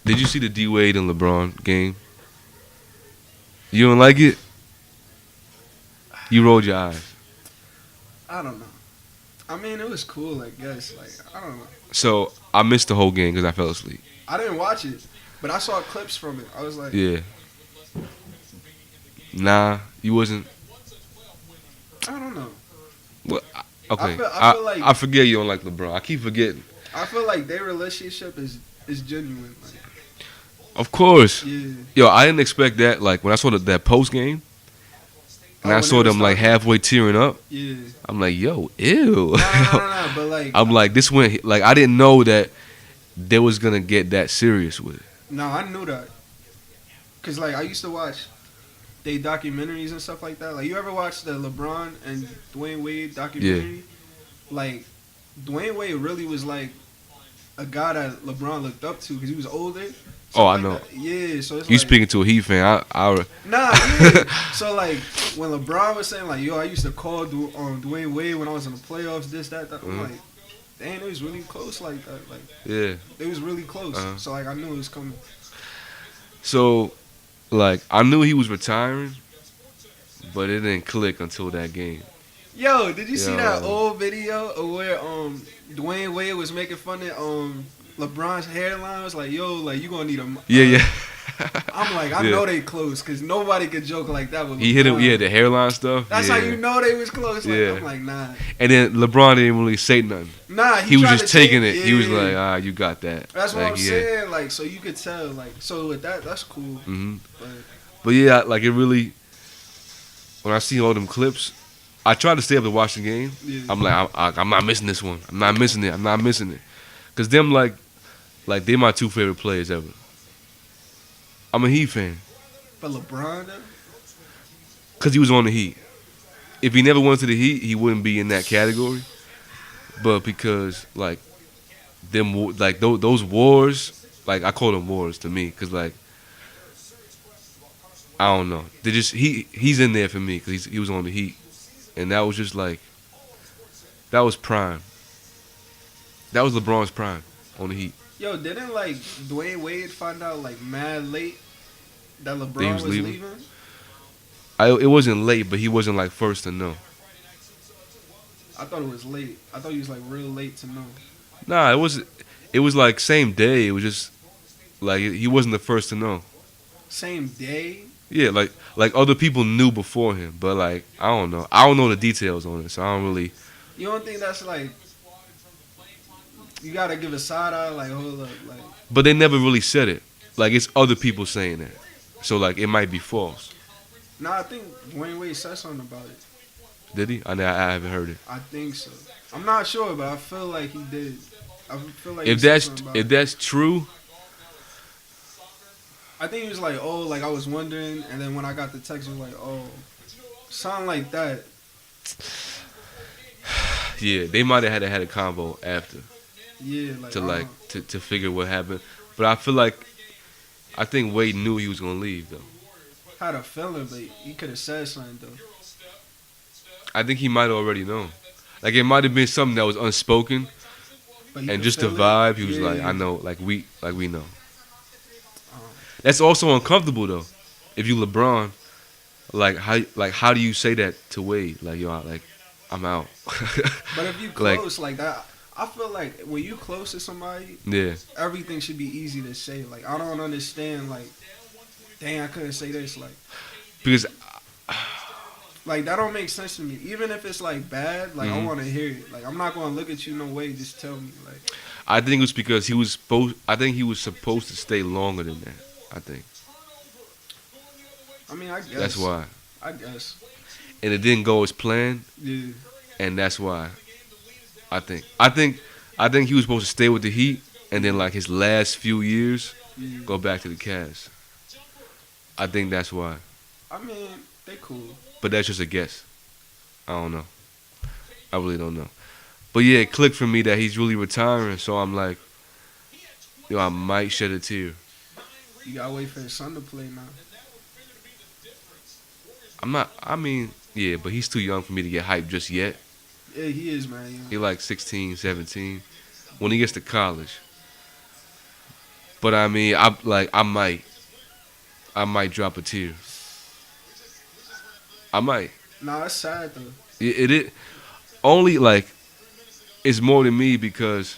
Did you see the D-Wade and LeBron game? You don't like it? You rolled your eyes. I don't know. I mean, it was cool, I guess. Like, I don't know. So I missed the whole game because I fell asleep. I didn't watch it, but I saw clips from it. I was like, Yeah. Nah, you wasn't. I don't know. Well, okay. I feel like I forget you don't like LeBron. I keep forgetting. I feel like their relationship is genuine. Like, Of course. yeah. Yo, I didn't expect that. Like when I saw that post game, and Oh, I when saw they was them like talking? halfway tearing up. Yeah. I'm like, yo, ew. No. But like, I'm like, this went like I didn't know that they was gonna get that serious with it. no, I knew that. Cause like I used to watch they documentaries and stuff like that. Like you ever watch the LeBron and Dwayne Wade documentary? Like Dwayne Wade really was like a guy that LeBron looked up to because he was older. Oh, I Like know. that. Yeah, so it's You like speaking to a Heat fan? nah, yeah. So like when LeBron was saying like, yo, I used to call Dwayne Wade when I was in the playoffs, this, that. I'm Mhm. like, damn, it was really close like that. Like Yeah. it was really close. Uh-huh. So like I knew it was coming. So, like, I knew he was retiring, but it didn't click until that game. Yo, did you see that Yo. old video of where Dwayne Wade was making fun of LeBron's hairline? It was like, yo, like you gonna need a Yeah. I'm like, I Yeah. know they close because nobody could joke like that with LeBron. He hit him. Yeah, the hairline stuff. That's yeah. how you know they was close. Like, Yeah. I'm like, nah. And then LeBron didn't really say nothing. Nah, He was tried just to taking take- it. He was yeah. like, ah, you got that. That's what like, I'm saying. Like, so you could tell. Like, so with that, that's cool. hmm But But yeah, like it really. When I see all them clips, I try to stay up to watch the game. yeah, I'm like, I'm not missing this one. I'm not missing it. I'm not missing it. Cause them like they're my two favorite players ever. I'm a Heat fan. but LeBron, though, Cause he was on the Heat. If he never went to the Heat, he wouldn't be in that category. But because like like those wars, like I call them wars to me, cause like I don't know, they just he's in there for me, cause he was on the Heat, and that was just like that was prime. That was LeBron's prime on the Heat. yo, didn't like Dwayne Wade find out like mad late that He LeBron was was leaving? leaving? It wasn't late, but he wasn't like first to know. I thought it was late. I thought he was like real late to know. Nah, it was like same day. It was just like he wasn't the first to know. Same day. Yeah, like other people knew before him, but like I don't know. I don't know the details on it, so I don't really. You don't think that's like you gotta give a side eye? Like, hold up, like. But they never really said it. Like it's other people saying that, so like it might be false. Nah, I think Dwayne Wade said something about it. Did he? I haven't heard it. I think so. I'm not sure, but I feel like he did. I feel like If he said that's something about if it. that's true, I think he was like, oh, like I was wondering, and then when I got the text, it was like, oh, something like that. yeah, they might have had a combo after Yeah, like to I like don't- to figure what happened. But I think Wade knew he was gonna leave though. had a feeling, but he could have said something though. I think he might have already known. Like it might have been something that was unspoken, But he and could just the feel it. vibe. He was Yeah. like, I know, like we know. Um, That's also uncomfortable though. If you LeBron, how do you say that to Wade? Like yo, like I'm out. But if you Like- close like that, I feel like when you close to somebody, yeah, everything should be easy to say. Like I don't understand. Like, dang, I couldn't say this. because Like that don't make sense to me. Even if it's like bad, like I Mhm. want to hear it. Like I'm not gonna look at you no way. Just tell me. Like I think it was because he was supposed. I think he was supposed to stay longer than that. I think I mean, I guess that's why, I guess. and it didn't go as planned, Yeah. and that's why. I think he was supposed to stay with the Heat, and then like his last few years Yeah. go back to the Cavs. I think that's why, I mean, they cool. but that's just a guess. I don't know. I really don't know. But yeah, it clicked for me that he's really retiring, so I'm like, yo, I might shed a tear. You gotta wait for his son to play now. I'm not. I mean, yeah, but he's too young for me to get hyped just yet. Yeah, he is, man. He like 16, 17. When he gets to college, But I mean, I might drop a tear. I might. Nah, it's sad though. It only like it's more than me because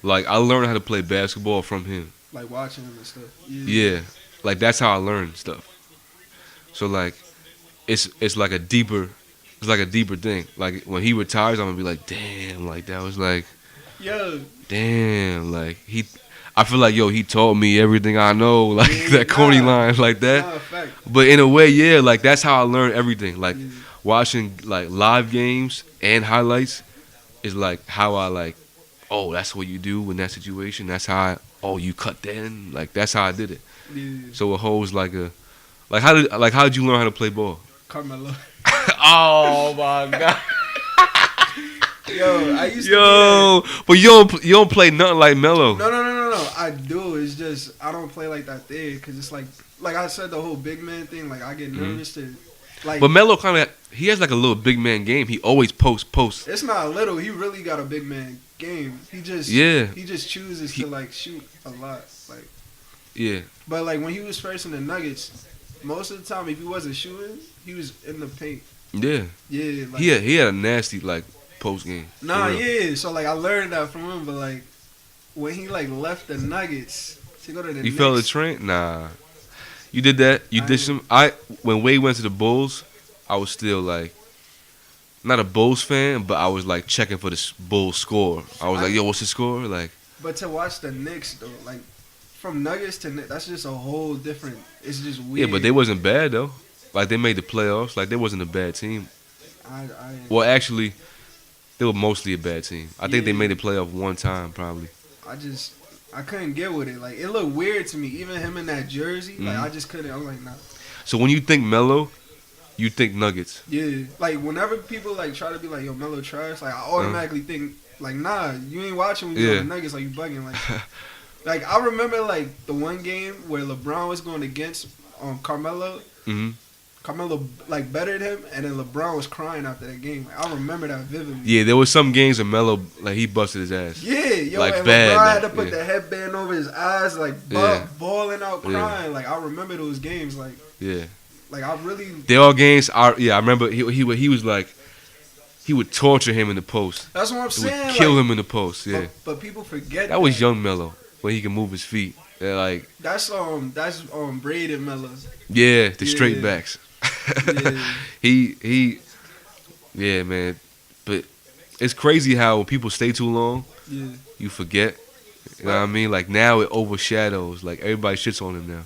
like I learned how to play basketball from him. Like watching him and stuff. Yeah. Yeah, like that's how I learned stuff. So like it's like a deeper it's like a deeper thing. Like when he retires, I'm gonna be like, damn, like that was like, Yo. damn, like he. I feel like yo, he taught me everything I know, like Yeah, that corny nah. line, like that. Nah, fact. But in a way, yeah, like that's how I learned everything. Like Yeah. watching like live games and highlights is like how I like. Oh, that's what you do in that situation. That's how. Oh, you cut that in. Like that's how I did it. Yeah. So it holds like a. How did you learn how to play ball? Carmelo. Oh my god. Yo, I used to Yo, but you don't play nothing like Melo. No. I do. It's just I don't play like that there because it's like I said, the whole big man thing. Like I get nervous to, like. But Melo kind of he has like a little big man game. He always posts. It's not little. He really got a big man game. He just Yeah. He just chooses to like shoot a lot. Like, Yeah. but like when he was first in the Nuggets, most of the time if he wasn't shooting, he was in the paint. Yeah. Yeah. Like, He had a nasty like post game. Nah, yeah. So like I learned that from him, but like when he like left the Nuggets to go to the You Knicks, felt the train? Nah. You did that. You I did some. When Wade went to the Bulls, I was still like not a Bulls fan, but I was like checking for the Bulls score. I was like, yo, what's the score? Like, but to watch the Knicks though, like from Nuggets to Knicks, that's just a whole different. It's just yeah, weird. but they wasn't bad though. Like they made the playoffs. Like they wasn't a bad team. I Well, actually, they were mostly a bad team. I think they Yeah. made the playoff one time probably. I couldn't get with it. Like it looked weird to me. Even him in that jersey, like Mhm. I just couldn't. I'm like, nah. So when you think Melo, you think Nuggets. Yeah. Like whenever people like try to be like, yo, Melo trash, like I automatically think like, nah, you ain't watching when you're Yeah. on the Nuggets. Like you bugging. Like, like I remember like the one game where LeBron was going against Carmelo. hmm Carmelo like bettered him, and then LeBron was crying after that game. Like, I remember that vividly. Yeah, there was some games where Melo like he busted his ass. Yeah, yo, Like, and bad, LeBron had like, to put yeah. the headband over his eyes, like Yeah. bawling out, Yeah. crying. Like I remember those games. Yeah, Like I really. they all games. I remember he was like he would torture him in the post. That's what I'm He would saying. kill like, him in the post. Yeah, But people forget that was young Melo when he can move his feet. Yeah, like That's braided Melo. yeah, the straight Yeah. backs. Yeah. he yeah, man. But it's crazy how when people stay too long, Yeah. you forget. You know what I mean? Like now it overshadows. Like everybody shits on him now.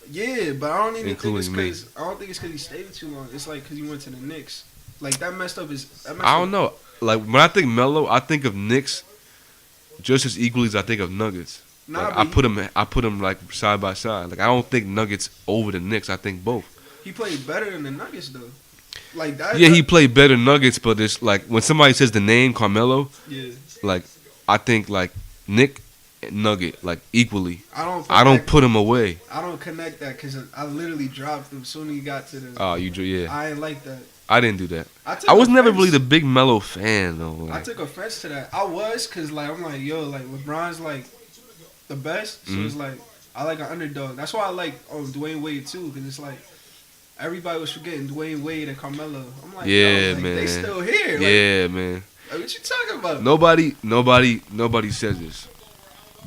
Yeah, but I don't even think it's Including me. because I don't think it's because he stayed too long. It's like because he went to the Knicks. Like that messed up his. I don't know. Like when I think Melo, I think of Knicks just as equally as I think of Nuggets. Nah, Like, but I put them like side by side. Like I don't think Nuggets over the Knicks. I think both. he played better than the Nuggets though. Like that. Yeah, he played better Nuggets, but it's like when somebody says the name Carmelo, Yeah. like I think like Nick and Nugget like equally. I don't put him away. I don't connect that because I literally dropped him soon as he got to the. Oh, yeah. I ain't like that. I didn't do that. Took I was never offense. really the big Melo fan though. I Like, took offense to that. I was because like I'm like yo like LeBron's like the best, so Mhm. it's like I like an underdog. That's why I like Dwayne Wade too because it's like everybody was forgetting Dwayne Wade and Carmelo. I'm like Yeah, yo, like, man. they still here. Like, yeah, man. like, what you talking about? Nobody says this.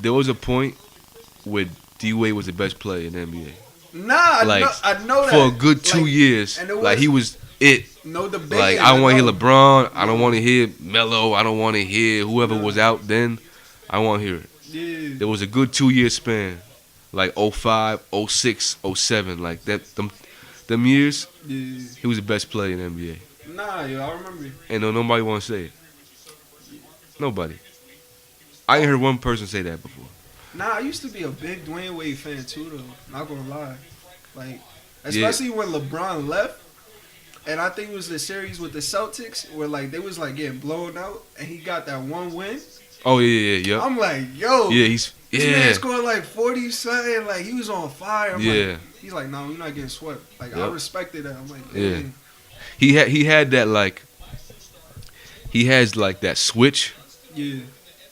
There was a point where D-Wade was the best player in the NBA. Nah, Like, I know that For a good 2 Like, years. and it Like he was it. no debate. Like I don't want to hear No. LeBron. I don't want to hear Melo. I don't want to hear whoever No. was out then. I want to hear it. Yeah, There was a good 2 year span, like 05, 06, 07. Like them years. yeah. He was the best player in the NBA. Nah, yo, I remember. And nobody want to say it. Nobody. I ain't heard one person say that before. Nah, I used to be a big Dwayne Wade fan too, though. Not gonna lie, like especially when LeBron left, and I think it was the series with the Celtics where like they was like getting blown out, and he got that one win. Oh yeah. I'm like, yo, Yeah, he's this man yeah. scored like 40 something, like he was on fire. I'm Yeah. like, he's like, no, you're not getting swept. Like I Yep. respected that. I'm like, Yeah. dang. He had that like he has like that switch Yeah,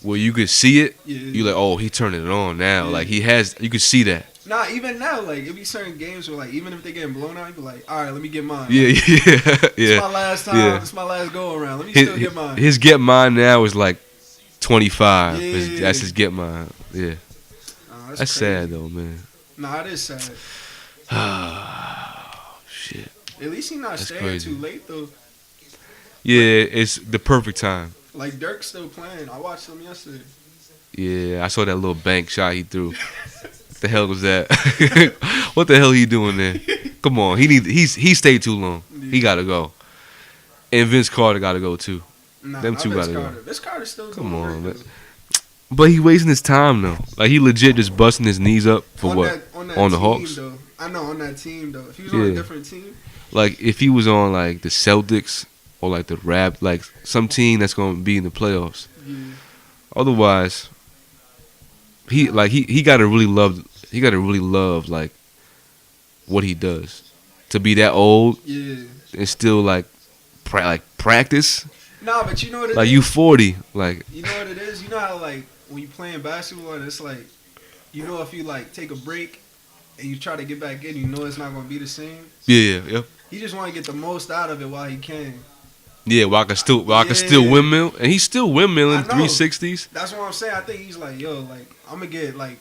where you could see it. Yeah. You like, oh, he turning it on now. Yeah. Like he has, you could see that. Nah, even now, like it be certain games where like even if they getting blown out, you be like, all right, let me get mine. Yeah, Like, yeah, it's yeah. my last time. Yeah. It's my last go around. Let me His, still get mine. his get mine now is like 25. Yeah. That's his get mine. Yeah, Nah, that's crazy. sad though, man. Nah, it is sad. Shit. At least he not That's staying crazy. too late though. Yeah, it's the perfect time. Like Dirk's still playing. I watched him yesterday. Yeah, I saw that little bank shot he threw. What the hell was that? What the hell he doing there? Come on, he stayed too long. He gotta go. And Vince Carter gotta go too. Nah, Them not two Vince gotta go. Carter. Vince Carter's still Come doing on, work, man. But he wasting his time though. Like he legit just busting his knees up for on what? That, on that On the team, Hawks? though. I know on that team though. If he was on a Yeah. different team, Like if he was on like the Celtics or like the Rap, like some team that's gonna be in the playoffs. yeah, Otherwise, he gotta really love like what he does. To be that old yeah. and still like practice. Nah, but you know what it is? Like you 40. Like You know what it is? You know how like when you playing basketball and it's like, you know if you like take a break and you try to get back in, you know it's not gonna be the same. yeah. He just want to get the most out of it while he can. Yeah, while I can still Yeah. windmill, and he's still windmilling I know. 360s. That's what I'm saying. I think he's like, yo, like I'm gonna get like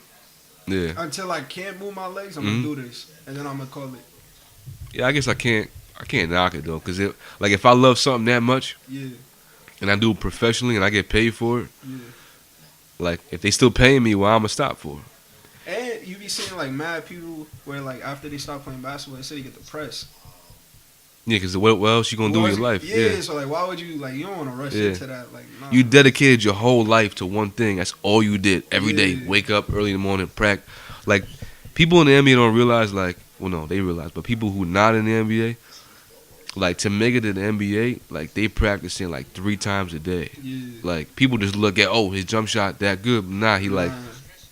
Yeah, until I can't move my legs, I'm Mhm. gonna do this, and then I'm gonna call it. yeah. I guess I can't knock it though, cause like if I love something that much Yeah, and I do it professionally and I get paid for it, yeah. like if they still paying me, well, I'ma stop for it. And you be seeing like mad people where like after they stop playing basketball, they say they get depressed. Yeah, cause what else you gonna do in your life? Yeah, so like why would you like you don't want to rush Yeah. into that like nah. You dedicated your whole life to one thing. That's all you did every day. Yeah. Wake up early in the morning, practice. Like people in the NBA don't realize. Like, well, no, they realize, but people who not in the NBA, like to make it to the NBA, like they practicing like 3 times a day. Yeah. Like people just look at, oh, his jump shot that good. Nah, he like Nah.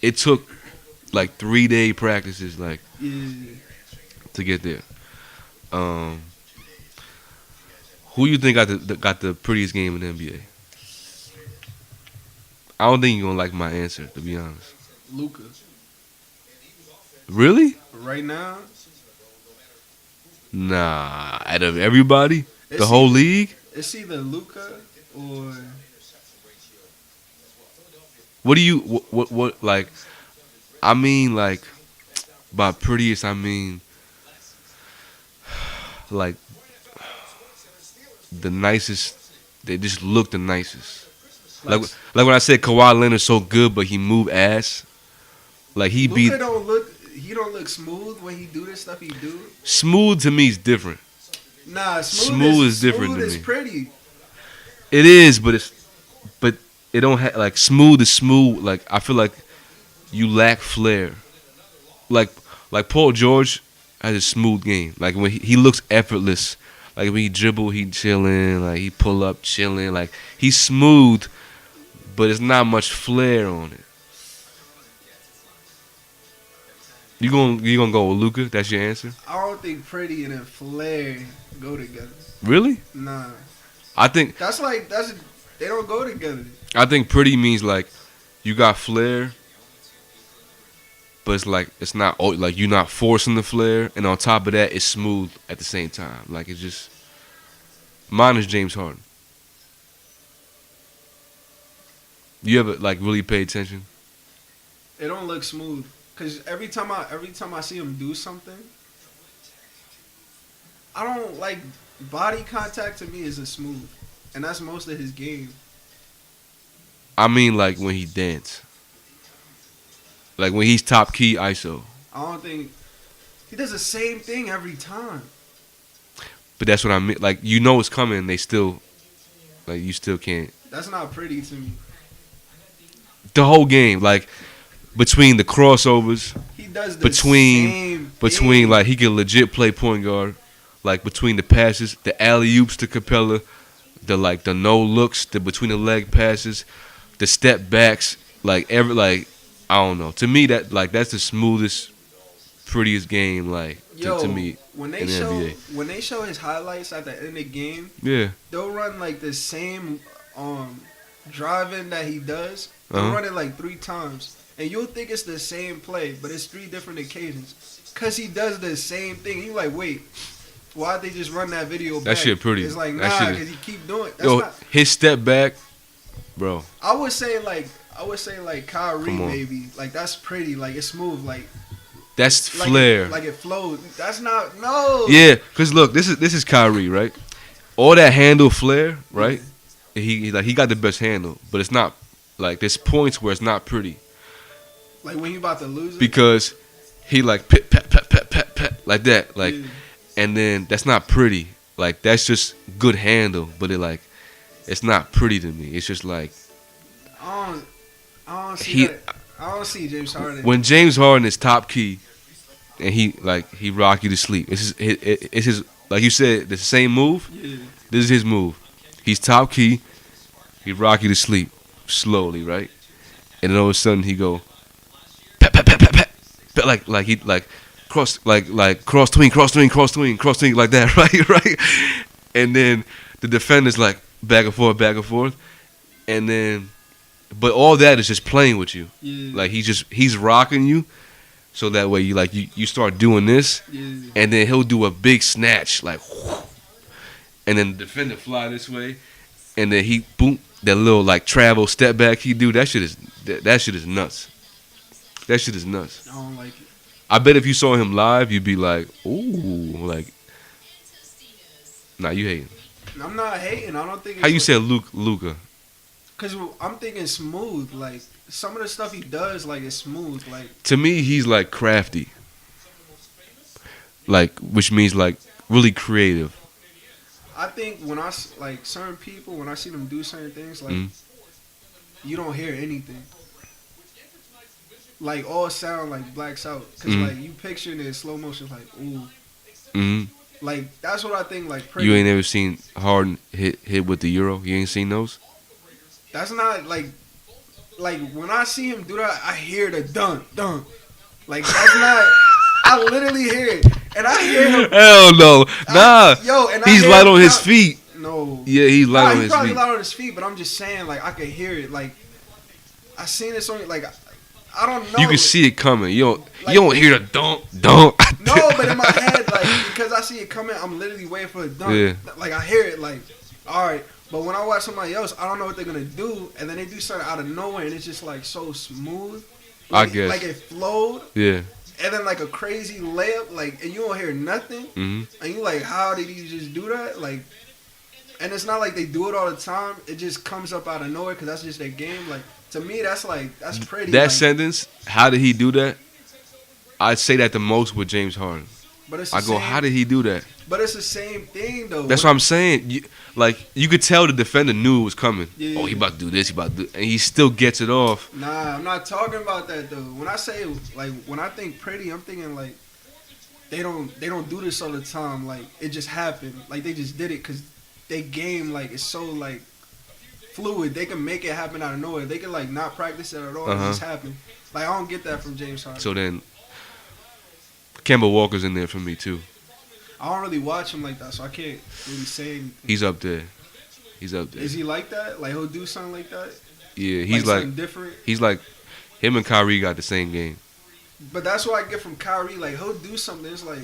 it took like 3-day practices like Yeah. to get there. Who you think got the prettiest game in the NBA? I don't think you're gonna like my answer, to be honest. Luka. Really? Right now, Nah. Out of everybody, the It's whole either- league. it's either Luka or What do you what like? I mean like by prettiest, I mean like the nicest. They just look the nicest. Like when I said Kawhi Leonard's so good, but he move ass. Like he beat Luka don't look. He don't look smooth when he do this stuff. He do. smooth to me is different. Nah, Smooth is different Smooth to is me. pretty. It is, but it don't have like smooth is smooth. Like I feel like you lack flair. Like Paul George has a smooth game. Like when he looks effortless. Like when he dribble, he chilling. Like he pull up, chilling. Like he's smooth, but it's not much flair on it. You gonna go with Luka? That's your answer? I don't think pretty and then flair go together. Really? Nah, I think they don't go together. pretty means like you got flair, but it's like it's not like you're not forcing the flair, and on top of that, it's smooth at the same time. Like it's just mine is James Harden. You ever like really pay attention? It don't look smooth. Cause every time I see him do something, I don't like body contact. To me isn't smooth, and that's most of his game. I mean like when he dance, like when he's top key ISO. I don't think he does the same thing every time. But that's what I mean. Like you know it's coming, they still like you still can't. That's not pretty to me. The whole game, like between the crossovers, He does the between same between thing. like he can legit play point guard, like between the passes, the alley oops to Capella, the no looks, the between the leg passes, the step backs, like I don't know. To me that's the smoothest, prettiest game to me when they in the show NBA. when they show his highlights at the end of the game, Yeah, they'll run like the same driving that he does, he'll run it like 3 times. And you'll think it's the same play, but it's 3 different occasions. Because he does the same thing. You like, wait, why'd they just run that video back? That shit pretty. It's like, That nah, shit because he keep doing it. Yo, his step back, bro. I would say like Kyrie Come on. maybe. Like, that's pretty. Like, it's smooth. Like, That's flair. Like it flows. That's not, no. Yeah, because look, this is Kyrie, right? All that handle flair, right? He got the best handle, but it's not like there's points where it's not pretty Like when you about to lose it. because he like pit pat pat pat pat pat like that, like, Yeah. and then that's not pretty. Like that's just good handle, but it's not pretty to me. It's just like I don't see that. I don't see James Harden. when James Harden is top key and he rock you to sleep. It's his like you said the same move. Yeah. This is his move. He's top key. He rock you to sleep slowly, right? And then all of a sudden he go, pat pat pat pat pat, pat like he like cross tween like that, right? And then the defender's like back and forth, and then, but all that is just playing with you. Yeah. Like he's rocking you, so that way you start doing this, Yeah. and then he'll do a big snatch like. And then the defender fly this way, and then he boom that little like travel step back he do. That shit is nuts. That shit is nuts. I don't like it. I bet if you saw him live, you'd be like, ooh, like. Nah, you hating. I'm not hating. I don't think. It's How you like, said Luca? Because I'm thinking smooth. Like some of the stuff he does, like it's smooth. Like To me, he's like crafty. Like, which means like really creative. I think when like certain people, when I see them do certain things, like you don't hear anything. Like all sound like blacks out because like you picturing it in slow motion, like ooh, like that's what I think. Like pretty. You ain't ever seen Harden hit with the Euro. You ain't seen those. That's not like when I see him do that, I hear the dunk. Like that's not. I literally hear it, and I hear him. Hell no, nah. He's light on his feet. No. Yeah, he's light on his probably feet. light on his feet, but I'm just saying, like I could hear it. Like I seen this on, like I don't know. You can see it coming. You don't hear the dunk. No, but in my head, like because I see it coming, I'm literally waiting for a dunk. Yeah. Like I hear it, like all right. But when I watch somebody else, I don't know what they're gonna do, and then they do something out of nowhere, and it's just like so smooth. Like, I guess. Like it flowed. Yeah. And then like a crazy layup, like, and you don't hear nothing, and you like, how did he just do that? Like, and it's not like they do it all the time. It just comes up out of nowhere because that's just their game. Like to me, that's pretty. That like, sentence, how did he do that? I'd say that the most with James Harden. But it's I go, how did he do that? But it's the same thing though. That's what I'm saying. You could tell the defender knew it was coming. Yeah. Oh, he about to do this. He about to do, and he still gets it off. Nah, I'm not talking about that though. When I say like when I think pretty, I'm thinking like they don't do this all the time. Like it just happened. Like they just did it because they game like it's so like fluid. They can make it happen out of nowhere. They can like not practice it at all. It just happen. Like I don't get that from James Harden. So then, Kemba Walker's in there for me too. I don't really watch him like that, so I can't really say anything. He's up there. Is he like that? Like he'll do something like that? Yeah, he's something different. He's like him and Kyrie got the same game. But that's what I get from Kyrie. Like he'll do something. It's like